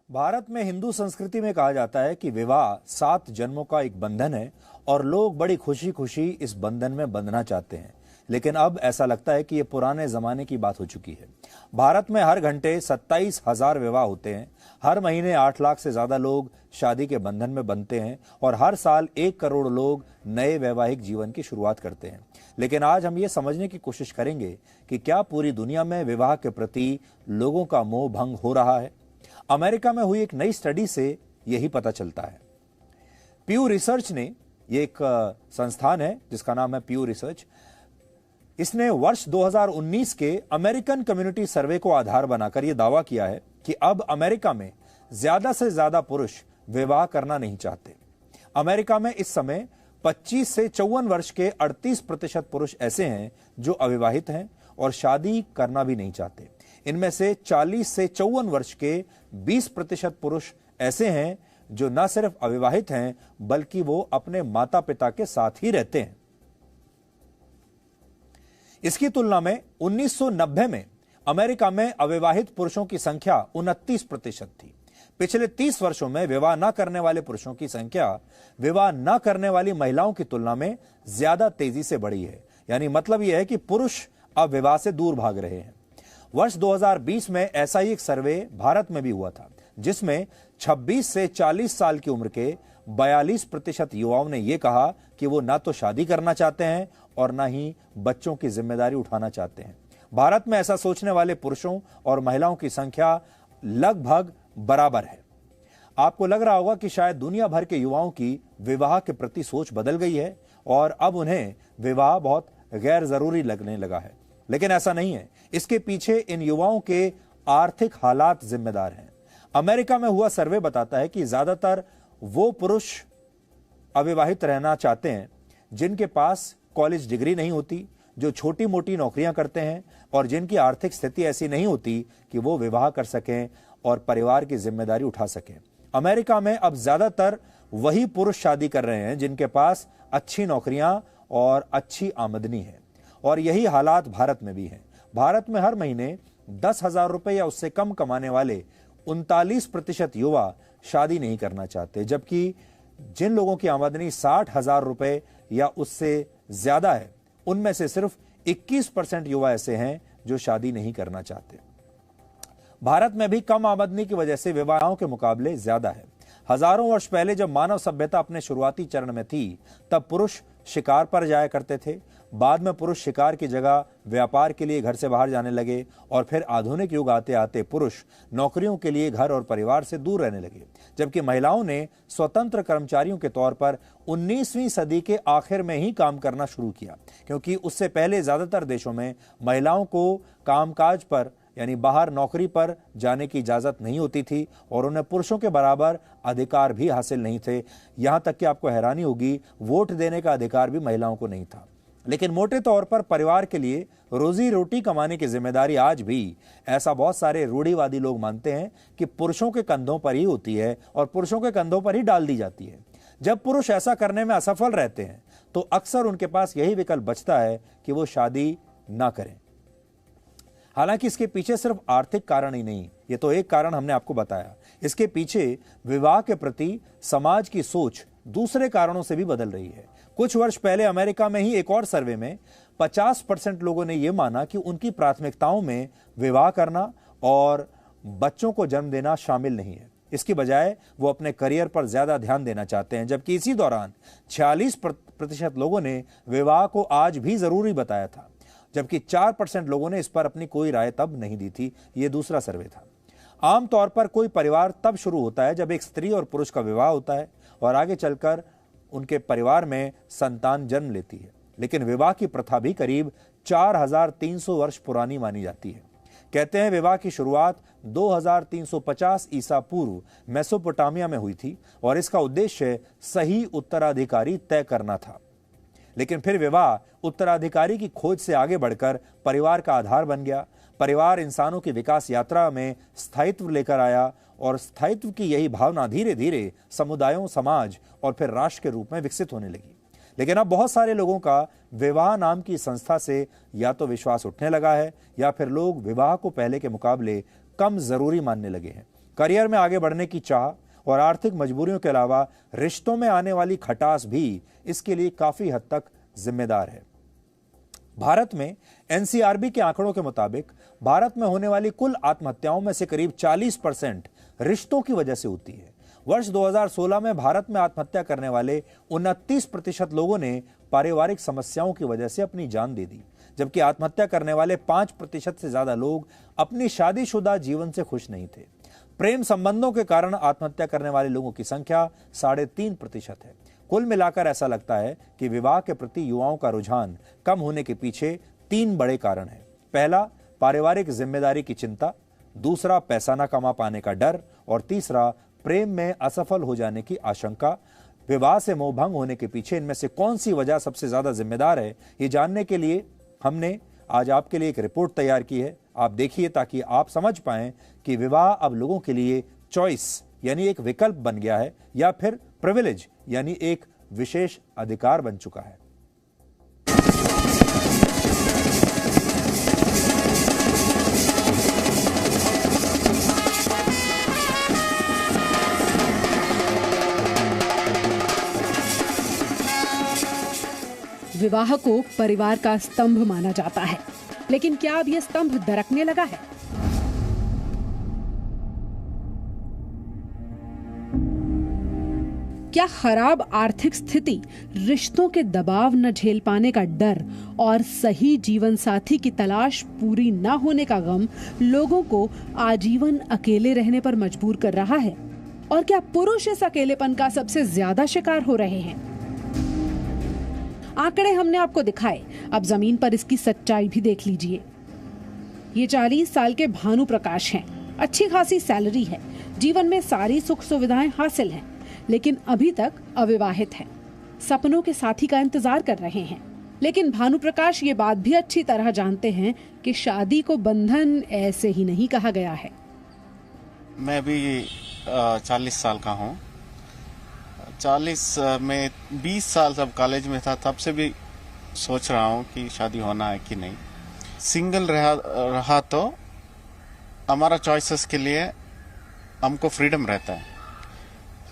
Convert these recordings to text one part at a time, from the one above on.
भारत में हिंदू संस्कृति में कहा जाता है कि विवाह 7 जन्मों का एक बंधन है और लोग बड़ी खुशी खुशी इस बंधन में बंधना चाहते हैं। लेकिन अब ऐसा लगता है कि ये पुराने जमाने की बात हो चुकी है। भारत में हर घंटे 27,000 विवाह होते हैं। हर महीने 8 लाख से ज्यादा लोग शादी के बंधन में बंधते हैं और हर साल 1 करोड़ लोग नए वैवाहिक जीवन की शुरुआत करते हैं। लेकिन आज हम ये समझने की कोशिश करेंगे कि क्या पूरी दुनिया में विवाह के प्रति लोगों का मोह भंग हो रहा है। अमेरिका में हुई एक नई स्टडी से यही पता चलता है। प्यू रिसर्च ने, ये एक संस्थान है जिसका नाम है प्यू रिसर्च, इसने वर्ष 2019 के अमेरिकन कम्युनिटी सर्वे को आधार बनाकर यह दावा किया है कि अब अमेरिका में ज्यादा से ज्यादा पुरुष विवाह करना नहीं चाहते। अमेरिका में इस समय 25 से 54 वर्ष के 38% पुरुष ऐसे हैं जो अविवाहित हैं और शादी करना भी नहीं चाहते। इनमें से 40 से 54 वर्ष के 20% पुरुष ऐसे हैं जो न सिर्फ अविवाहित हैं बल्कि वो अपने माता पिता के साथ ही रहते हैं। इसकी तुलना में 1990 में अमेरिका में अविवाहित पुरुषों की संख्या 29% थी। पिछले 30 वर्षों में विवाह न करने वाले पुरुषों की संख्या विवाह न करने वाली महिलाओं की तुलना में ज्यादा तेजी से बढ़ी है। यानी मतलब यह है कि पुरुष अब विवाह से दूर भाग रहे हैं। वर्ष 2020 में ऐसा ही एक सर्वे भारत में भी हुआ था, जिसमें 26 से 40 साल की उम्र के 42% युवाओं ने यह कहा कि वो ना तो शादी करना चाहते हैं और ना ही बच्चों की जिम्मेदारी उठाना चाहते हैं। भारत में ऐसा सोचने वाले पुरुषों और महिलाओं की संख्या लगभग बराबर है। आपको लग रहा होगा कि शायद दुनिया भर के युवाओं की विवाह के प्रति सोच बदल गई है और अब उन्हें विवाह बहुत गैर जरूरी लगने लगा है, लेकिन ऐसा नहीं है। इसके पीछे इन युवाओं के आर्थिक हालात जिम्मेदार हैं। अमेरिका में हुआ सर्वे बताता है कि ज्यादातर वो पुरुष अविवाहित रहना चाहते हैं जिनके पास कॉलेज डिग्री नहीं होती, जो छोटी मोटी नौकरियां करते हैं और जिनकी आर्थिक स्थिति ऐसी नहीं होती कि वो विवाह कर सकें और परिवार की जिम्मेदारी उठा सकें। अमेरिका में अब ज्यादातर वही पुरुष शादी कर रहे हैं जिनके पास अच्छी नौकरियां और अच्छी आमदनी है। और यही हालात भारत में भी है। भारत में हर महीने 10,000 रुपए या उससे कम कमाने वाले 39% युवा शादी नहीं करना चाहते, जबकि जिन लोगों की आमदनी 60,000 रुपए या उससे ज्यादा है उनमें से सिर्फ 21% युवा ऐसे हैं जो शादी नहीं करना चाहते। भारत में भी कम आमदनी की वजह से विवाहों के मुकाबले ज्यादा है। हजारों वर्ष पहले जब मानव सभ्यता अपने शुरुआती चरण में थी, तब पुरुष शिकार पर जाया करते थे। बाद में पुरुष शिकार की जगह व्यापार के लिए घर से बाहर जाने लगे और फिर आधुनिक युग आते आते पुरुष नौकरियों के लिए घर और परिवार से दूर रहने लगे, जबकि महिलाओं ने स्वतंत्र कर्मचारियों के तौर पर 19वीं सदी के आखिर में ही काम करना शुरू किया, क्योंकि उससे पहले ज्यादातर देशों में महिलाओं को कामकाज पर यानी बाहर नौकरी पर जाने की इजाजत नहीं होती थी और उन्हें पुरुषों के बराबर अधिकार भी हासिल नहीं थे। यहां तक कि आपको हैरानी होगी, वोट देने का अधिकार भी महिलाओं को नहीं था। लेकिन मोटे तौर पर परिवार के लिए रोजी रोटी कमाने की जिम्मेदारी आज भी, ऐसा बहुत सारे रूढ़िवादी लोग मानते हैं, कि पुरुषों के कंधों पर ही होती है और पुरुषों के कंधों पर ही डाल दी जाती है। जब पुरुष ऐसा करने में असफल रहते हैं तो अक्सर उनके पास यही विकल्प बचता है कि वो शादी ना करें। हालांकि इसके पीछे सिर्फ आर्थिक कारण ही नहीं, ये तो एक कारण हमने आपको बताया। इसके पीछे विवाह के प्रति समाज की सोच दूसरे कारणों से भी बदल रही है। कुछ वर्ष पहले अमेरिका में ही एक और सर्वे में 50% लोगों ने यह माना कि उनकी प्राथमिकताओं में विवाह करना और बच्चों को जन्म देना शामिल नहीं है। इसकी बजाय वो अपने करियर पर ज्यादा ध्यान देना चाहते हैं, जबकि इसी दौरान 46% लोगों ने विवाह को आज भी जरूरी बताया था, जबकि 4% लोगों ने इस पर अपनी कोई राय तब नहीं दी थी। यह दूसरा सर्वे था। आमतौर पर कोई परिवार तब शुरू होता है जब एक स्त्री और पुरुष का विवाह होता है और आगे चलकर उनके परिवार में संतान जन्म लेती है। लेकिन विवाह की प्रथा भी करीब 4,300 वर्ष पुरानी मानी जाती है। कहते हैं विवाह की शुरुआत 2350 ईसा पूर्व मेसोपोटामिया में हुई थी और इसका उद्देश्य सही उत्तराधिकारी तय करना था। लेकिन फिर विवाह उत्तराधिकारी की खोज से आगे बढ़कर परिवार का आधार बन गया। परिवार इंसानों की विकास यात्रा में स्थायित्व लेकर आया और स्थायित्व की यही भावना धीरे धीरे समुदायों, समाज और फिर राष्ट्र के रूप में विकसित होने लगी। लेकिन अब बहुत सारे लोगों का विवाह नाम की संस्था से या तो विश्वास उठने लगा है या फिर लोग विवाह को पहले के मुकाबले कम जरूरी मानने लगे हैं। करियर में आगे बढ़ने की चाह और आर्थिक मजबूरियों के अलावा रिश्तों में आने वाली खटास भी इसके लिए काफी हद तक जिम्मेदार है। भारत में एनसीआरबी के आंकड़ों के मुताबिक भारत में होने वाली कुल आत्महत्याओं में से करीब 40% रिश्तों की वजह से होती है। वर्ष 2016 में भारत में आत्महत्या करने वाले 29% लोगों ने पारिवारिक समस्याओं की वजह से अपनी जान दे दी, जबकि आत्महत्या करने वाले 5% से ज्यादा लोग अपनी शादीशुदा जीवन से खुश नहीं थे। प्रेम संबंधों के कारण आत्महत्या करने वाले लोगों की संख्या 3.5% है। कुल मिलाकर ऐसा लगता है कि विवाह के प्रति युवाओं का रुझान कम होने के पीछे 3 बड़े कारण हैं। पहला, पारिवारिक जिम्मेदारी की चिंता, दूसरा, पैसा न कमा पाने का डर और तीसरा, प्रेम में असफल हो जाने की आशंका। विवाह से मोहभंग होने के पीछे इनमें से कौन सी वजह सबसे ज्यादा जिम्मेदार है, ये जानने के लिए हमने आज आपके लिए एक रिपोर्ट तैयार की है। आप देखिए ताकि आप समझ पाएं कि विवाह अब लोगों के लिए चॉइस यानी एक विकल्प बन गया है या फिर प्रिविलेज यानी एक विशेष अधिकार बन चुका है। विवाह को परिवार का स्तंभ माना जाता है, लेकिन क्या अब यह स्तंभ दरकने लगा है? क्या खराब आर्थिक स्थिति, रिश्तों के दबाव न झेल पाने का डर और सही जीवन साथी की तलाश पूरी न होने का गम लोगों को आजीवन अकेले रहने पर मजबूर कर रहा है? और क्या पुरुष इस अकेलेपन का सबसे ज्यादा शिकार हो रहे हैं? आंकड़े हमने आपको दिखाए, अब जमीन पर इसकी सच्चाई भी देख लीजिए। ये 40 साल के भानु प्रकाश हैं। अच्छी खासी सैलरी है, जीवन में सारी सुख सुविधाएं हासिल हैं, लेकिन अभी तक अविवाहित हैं। सपनों के साथी का इंतजार कर रहे हैं। लेकिन भानु प्रकाश ये बात भी अच्छी तरह जानते हैं कि शादी को बंधन ऐसे ही नहीं कहा गया है। मैं भी 40 साल का हूँ। 40 में 20 साल जब कॉलेज में था तब से भी सोच रहा हूँ कि शादी होना है कि नहीं। सिंगल रहा तो हमारा चॉइसेस के लिए हमको फ्रीडम रहता है,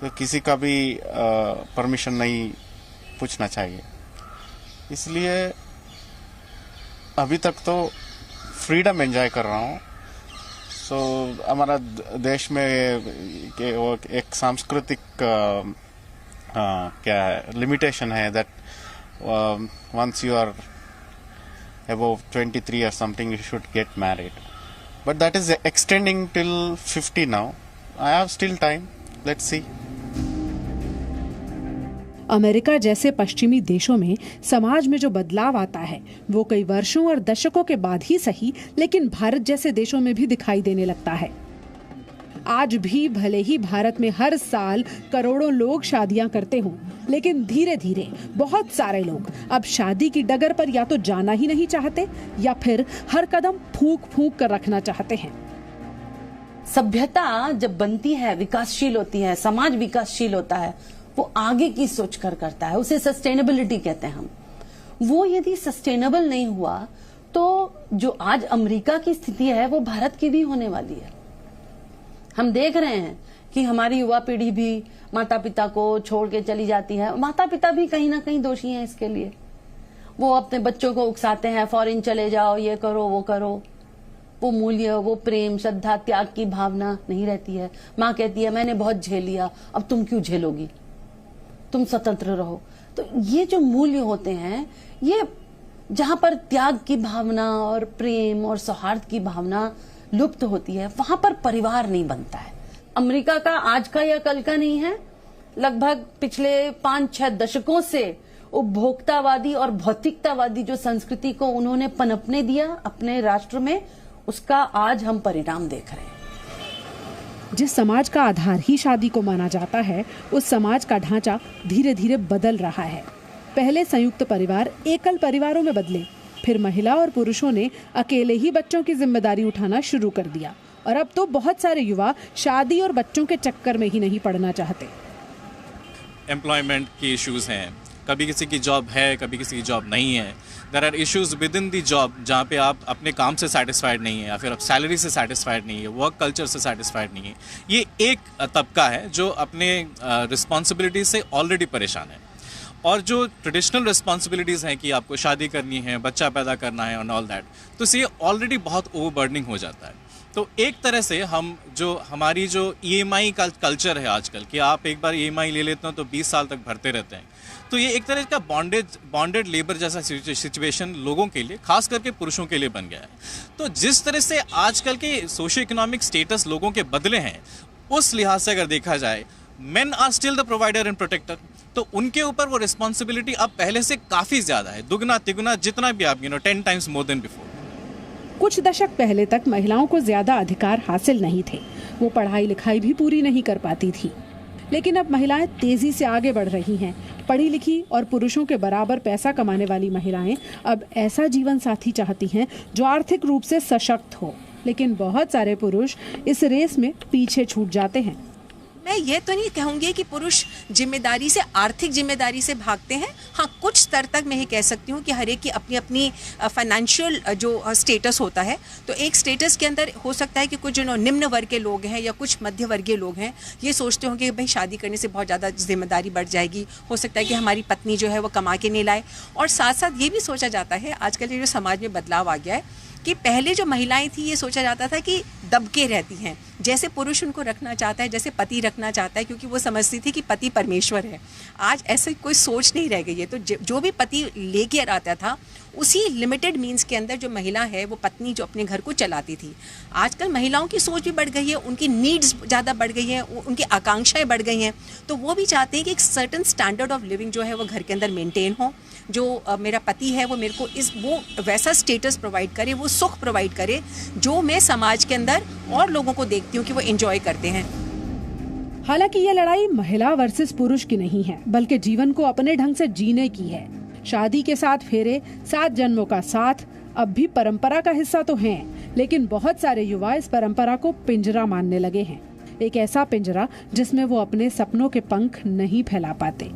तो किसी का भी परमिशन नहीं पूछना चाहिए। इसलिए अभी तक तो फ्रीडम एंजॉय कर रहा हूँ। सो हमारा देश में वो एक सांस्कृतिक क्या है लिमिटेशन है that once you are above 23 or something you should get married, but that is extending till 50 now. I have still time, let's see. America जैसे पश्चिमी देशों में समाज में जो बदलाव आता है वो कई वर्षों और दशकों के बाद ही सही, लेकिन भारत जैसे देशों में भी दिखाई देने लगता है। आज भी भले ही भारत में हर साल करोड़ों लोग शादियां करते हों, लेकिन धीरे धीरे बहुत सारे लोग अब शादी की डगर पर या तो जाना ही नहीं चाहते या फिर हर कदम फूंक फूंक कर रखना चाहते हैं। सभ्यता जब बनती है, विकासशील होती है, समाज विकासशील होता है, वो आगे की सोच कर करता है। उसे सस्टेनेबिलिटी कहते हैं हम। वो यदि सस्टेनेबल नहीं हुआ तो जो आज अमेरिका की स्थिति है वो भारत की भी होने वाली है। हम देख रहे हैं कि हमारी युवा पीढ़ी भी माता पिता को छोड़ के चली जाती है। माता पिता भी कहीं ना कहीं दोषी हैं इसके लिए। वो अपने बच्चों को उकसाते हैं, फॉरेन चले जाओ, ये करो, वो करो। वो मूल्य, वो प्रेम, श्रद्धा, त्याग की भावना नहीं रहती है। माँ कहती है मैंने बहुत झेल लिया, अब तुम क्यों झेलोगी, तुम स्वतंत्र रहो। तो ये जो मूल्य होते हैं, ये जहां पर त्याग की भावना और प्रेम और सौहार्द की भावना लुप्त होती है, वहां पर परिवार नहीं बनता है। अमेरिका का आज का या कल का नहीं है, लगभग पिछले 5-6 दशकों से उपभोक्तावादी और भौतिकतावादी जो संस्कृति को उन्होंने पनपने दिया अपने राष्ट्र में, उसका आज हम परिणाम देख रहे हैं। जिस समाज का आधार ही शादी को माना जाता है, उस समाज का ढांचा धीरे धीरे बदल रहा है। पहले संयुक्त परिवार एकल परिवारों में बदले, फिर महिला और पुरुषों ने अकेले ही बच्चों की जिम्मेदारी उठाना शुरू कर दिया, और अब तो बहुत सारे युवा शादी और बच्चों के चक्कर में ही नहीं पड़ना चाहते। एम्प्लॉयमेंट के इश्यूज हैं, कभी किसी की जॉब है, कभी किसी की जॉब नहीं है। There are issues with in the job जहाँ पे आप अपने काम से सेटिस्फाइड नहीं है या फिर आप सैलरी से सेटिस्फाइड नहीं है, वर्क कल्चर से सेटिस्फाइड नहीं है। ये एक तबका है जो अपने रिस्पॉन्सिबिलिटी से ऑलरेडी परेशान है। और जो ट्रेडिशनल रिस्पॉन्सिबिलिटीज़ हैं कि आपको शादी करनी है, बच्चा पैदा करना है और ऑल दैट, तो ये ऑलरेडी बहुत ओवरबर्डनिंग हो जाता है। तो एक तरह से हमारी जो EMI का कल्चर है आजकल कि आप एक बार EMI ले लेते हो तो 20 साल तक भरते रहते हैं, तो ये एक तरह का बॉन्डेड लेबर जैसा सिचुएशन लोगों के लिए, खास करके पुरुषों के लिए बन गया है। तो जिस तरह से आजकल के सोशो इकोनॉमिक स्टेटस लोगों के बदले हैं, उस लिहाज से अगर देखा जाए, men are still the provider and protector. तो उनके ऊपर वो रिस्पॉन्सिबिलिटी अब पहले से काफ़ी ज़्यादा है, दुगना तिगुना, जितना भी आप 10 टाइम्स मोर देन बिफोर। कुछ दशक पहले तक महिलाओं को ज्यादा अधिकार हासिल नहीं थे, वो पढ़ाई लिखाई भी पूरी नहीं कर पाती थी। लेकिन अब महिलाएं तेजी से आगे बढ़ रही हैं। पढ़ी लिखी और पुरुषों के बराबर पैसा कमाने वाली महिलाएं अब ऐसा जीवन साथी चाहती हैं जो आर्थिक रूप से सशक्त हो। लेकिन बहुत सारे पुरुष इस रेस में पीछे छूट जाते हैं। मैं ये तो नहीं कहूँगी कि पुरुष जिम्मेदारी से, आर्थिक जिम्मेदारी से भागते हैं। हाँ, कुछ स्तर तक मैं ये कह सकती हूँ कि हर एक की अपनी अपनी फाइनेंशियल जो स्टेटस होता है, तो एक स्टेटस के अंदर हो सकता है कि कुछ जो निम्न वर्ग के लोग हैं या कुछ मध्य वर्गीय लोग हैं, ये सोचते हों कि भाई शादी करने से बहुत ज़्यादा जिम्मेदारी बढ़ जाएगी, हो सकता है कि हमारी पत्नी जो है वो कमा के नहीं लाए। और साथ साथ ये भी सोचा जाता है, आजकल जो समाज में बदलाव आ गया है कि पहले जो महिलाएं थी, ये सोचा जाता था कि दबके रहती हैं, जैसे पुरुष उनको रखना चाहता है, जैसे पति रखना चाहता है, क्योंकि वो समझती थी कि पति परमेश्वर है। आज ऐसे कोई सोच नहीं रह गई है। तो जो भी पति लेके आता था, उसी लिमिटेड मीन्स के अंदर जो महिला है, वो पत्नी जो अपने घर को चलाती थी। आजकल महिलाओं की सोच भी बढ़ गई है, उनकी नीड्स ज़्यादा बढ़ गई हैं, उनकी आकांक्षाएं बढ़ गई हैं। तो वो भी चाहते हैं कि एक सर्टन स्टैंडर्ड ऑफ लिविंग जो है वो घर के अंदर मेंटेन हो। जो मेरा पति है वो मेरे को वो वैसा स्टेटस प्रोवाइड करे, वो सुख प्रोवाइड करे जो मैं समाज के अंदर और लोगों को देखती हूँ कि वो एंजॉय करते हैं। हालांकि ये लड़ाई महिला वर्सेस पुरुष की नहीं है, बल्कि जीवन को अपने ढंग से जीने की है। शादी के 7 फेरे, 7 जन्मों का साथ अब भी परंपरा का हिस्सा तो हैं, लेकिन बहुत सारे युवा इस परंपरा को पिंजरा मानने लगे हैं। एक ऐसा पिंजरा जिसमें वो अपने सपनों के पंख नहीं फैला पाते।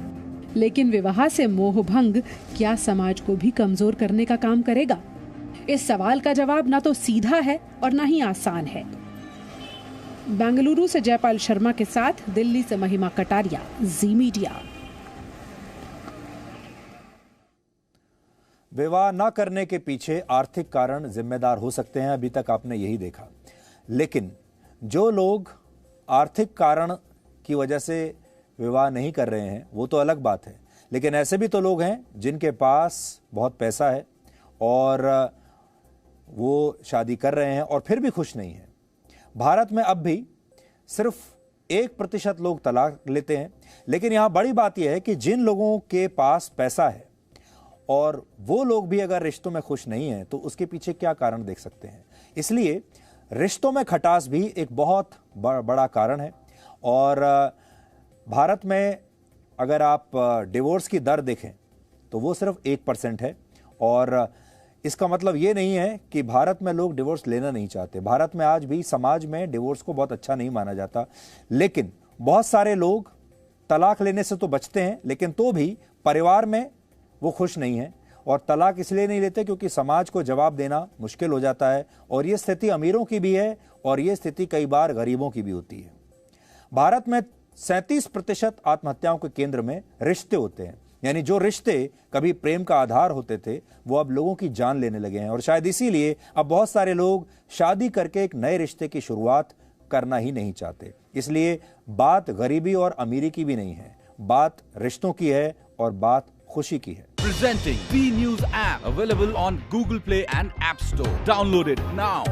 लेकिन विवाह से मोह भंग क्या समाज को भी कमजोर करने का काम करेगा? इस सवाल का जवाब ना तो सीधा है और ना ही आसान है। बेंगलुरु से जयपाल शर्मा के साथ दिल्ली से महिमा कटारिया, जी मीडिया। विवाह न करने के पीछे आर्थिक कारण जिम्मेदार हो सकते हैं, अभी तक आपने यही देखा। लेकिन जो लोग आर्थिक कारण की वजह से विवाह नहीं कर रहे हैं, वो तो अलग बात है। लेकिन ऐसे भी तो लोग हैं जिनके पास बहुत पैसा है और वो शादी कर रहे हैं और फिर भी खुश नहीं है। भारत में अब भी सिर्फ 1% लोग तलाक लेते हैं। लेकिन यहां बड़ी बात यह है कि जिन लोगों के पास पैसा है और वो लोग भी अगर रिश्तों में खुश नहीं हैं, तो उसके पीछे क्या कारण देख सकते हैं। इसलिए रिश्तों में खटास भी एक बहुत बड़ा कारण है। और भारत में अगर आप डिवोर्स की दर देखें तो वो सिर्फ 1% है। और इसका मतलब ये नहीं है कि भारत में लोग डिवोर्स लेना नहीं चाहते। भारत में आज भी समाज में डिवोर्स को बहुत अच्छा नहीं माना जाता। लेकिन बहुत सारे लोग तलाक लेने से तो बचते हैं, लेकिन तो भी परिवार में वो खुश नहीं है। और तलाक इसलिए नहीं लेते क्योंकि समाज को जवाब देना मुश्किल हो जाता है। और ये स्थिति अमीरों की भी है और ये स्थिति कई बार गरीबों की भी होती है। भारत में 37% आत्महत्याओं के केंद्र में रिश्ते होते हैं। यानी जो रिश्ते कभी प्रेम का आधार होते थे, वो अब लोगों की जान लेने लगे हैं। और शायद इसीलिए अब बहुत सारे लोग शादी करके एक नए रिश्ते की शुरुआत करना ही नहीं चाहते। इसलिए बात गरीबी और अमीरी की भी नहीं है, बात रिश्तों की है और बात खुशी की है। Presenting B News app, available on Google Play and App Store. Download it now.